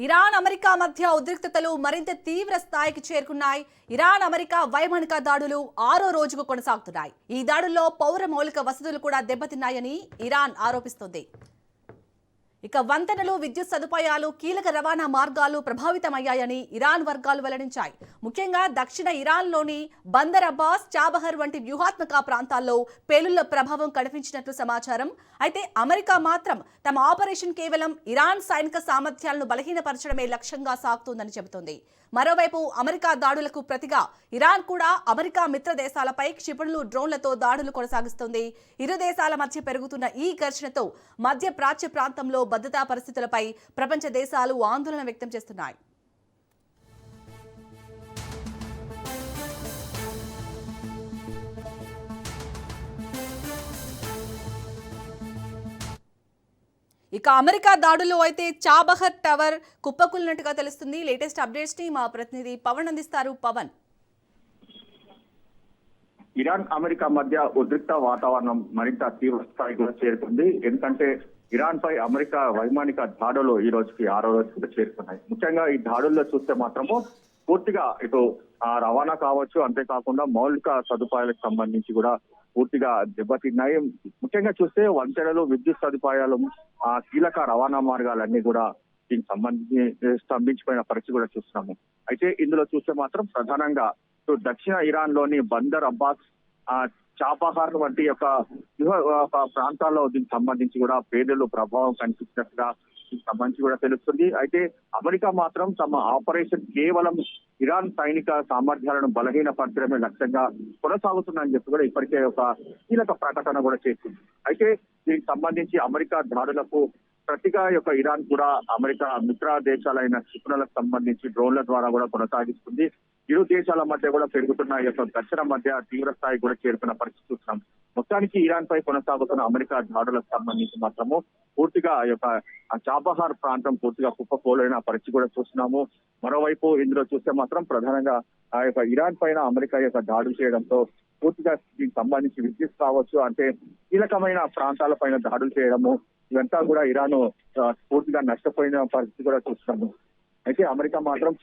Iran America మధ్య ఉద్రిక్తతలు మరింత తీవ్ర స్థాయికి చేరుకున్నాయి. ఇరాన్ అమెరికా వైమానిక దాడులు 6వ రోజుకు కొనసాగుతున్నాయి. ఈ దాడుల్లో పౌర మౌలిక వసతులు కూడా దెబ్బతిన్నాయని ఇరాన్ ఆరోపిస్తోంది. ఇక వంతెనలు, విద్యుత్ సదుపాయాలు, కీలక రవాణా మార్గాలు ప్రభావితమయ్యాయని ఇరాన్ వర్గాలు వెల్లడించాయి. ముఖ్యంగా దక్షిణ ఇరాన్లోని బందర్ అబ్బాస్, చాబహర్ వంటి వ్యూహాత్మక ప్రాంతాల్లో పేలుళ్ల ప్రభావం కనిపించినట్లు సమాచారం. అయితే అమెరికా మాత్రం తమ ఆపరేషన్ కేవలం ఇరాన్ సైనిక సామర్థ్యాలను బలహీనపరచడమే లక్ష్యంగా సాగుతోందని చెబుతోంది. మరోవైపు అమెరికా దాడులకు ప్రతిగా ఇరాన్ కూడా అమెరికా మిత్ర దేశాలపై క్షిపణులు, డ్రోన్లతో దాడులు కొనసాగిస్తోంది. ఇరు దేశాల మధ్య పెరుగుతున్న ఈ ఘర్షణతో మధ్య ప్రాచ్య ప్రాంతంలో భద్రతా పరిస్థితులపై ప్రపంచ దేశాలు ఆందోళన వ్యక్తం చేస్తున్నాయి. ఇక అమెరికా దాడుల్లో అయితే చాబహర్ టవర్ కుప్పకూలినట్టుగా తెలుస్తుంది. లేటెస్ట్ అప్డేట్స్ ని మా ప్రతినిధి పవన్ అందిస్తారు. పవన్, ఇరాన్ అమెరికా మధ్య ఉద్రిక్త వాతావరణం మరింత తీవ్ర స్థాయికి చేరుకుంది. ఎందుకంటే ఇరాన్ పై అమెరికా వైమానిక దాడులు ఈ రోజుకి 6వ రోజుకి చేరుకున్నాయి. ముఖ్యంగా ఈ దాడుల్లో చూస్తే మాత్రము పూర్తిగా ఇటు రవాణా కావచ్చు, అంతేకాకుండా మౌలిక సదుపాయాలకు సంబంధించి కూడా పూర్తిగా దెబ్బతిన్నాయి. ముఖ్యంగా చూస్తే వంతెనలు, విద్యుత్ సదుపాయాలు, కీలక రవాణా మార్గాలన్నీ కూడా దీనికి సంబంధించి స్తంభించిపోయిన పరిస్థితి కూడా చూస్తున్నాము. అయితే ఇందులో చూస్తే మాత్రం ప్రధానంగా దక్షిణ ఇరాన్ లోని బందర్ అబ్బాస్, చాబహార్ వంటి యొక్క ప్రాంతాల్లో దీనికి సంబంధించి కూడా పేలుళ్ల ప్రభావం కనిపించినట్టుగా దీనికి సంబంధించి కూడా తెలుస్తుంది. అయితే అమెరికా మాత్రం తమ ఆపరేషన్ కేవలం ఇరాన్ సైనిక సామర్థ్యాలను బలహీనపరచడమే లక్ష్యంగా కొనసాగుతుందని చెప్పి కూడా ఇప్పటికే ఒక కీలక ప్రకటన కూడా చేసింది. అయితే దీనికి సంబంధించి అమెరికా దాడులకు ప్రతిగా యొక్క ఇరాన్ కూడా అమెరికా మిత్ర దేశాలైన క్షిపణులకు సంబంధించి డ్రోన్ల ద్వారా కూడా కొనసాగిస్తుంది. ఇరు దేశాల మధ్య కూడా పెరుగుతున్న యొక్క ఘర్షణ మధ్య తీవ్ర స్థాయి కూడా చేరుకున్న పరిస్థితి చూస్తున్నాం. మొత్తానికి ఇరాన్ పై కొనసాగుతున్న అమెరికా దాడులకు సంబంధించి మాత్రము పూర్తిగా యొక్క చాబహార్ ప్రాంతం పూర్తిగా కుప్పకూలిన పరిస్థితి కూడా చూస్తున్నాము. మరోవైపు ఇందులో చూస్తే మాత్రం ప్రధానంగా ఆ యొక్క ఇరాన్ పైన అమెరికా యొక్క దాడులు చేయడంతో పూర్తిగా దీనికి సంబంధించి విద్యుత్ కావచ్చు, అంటే కీలకమైన ప్రాంతాల పైన దాడులు చేయడము, ఇదంతా కూడా ఇరాన్ పూర్తిగా నష్టపోయిన పరిస్థితి కూడా చూస్తున్నాము. అయితే అమెరికా మాత్రం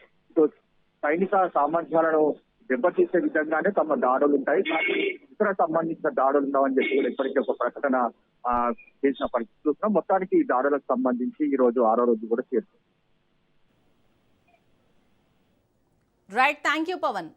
సైనిక సామర్థ్యాలను దెబ్బతీసే విధంగానే తమ దాడులు ఉంటాయి, ఇతర సంబంధించిన దాడులు ఉండవని చెప్పి కూడా ఇప్పటికీ ఒక ప్రకటన చేసిన పరిస్థితి చూస్తున్నాం. మొత్తానికి ఈ దాడులకు సంబంధించి ఈ రోజు 6వ రోజు కూడా చేరుతుంది. Right, thank you Pawan.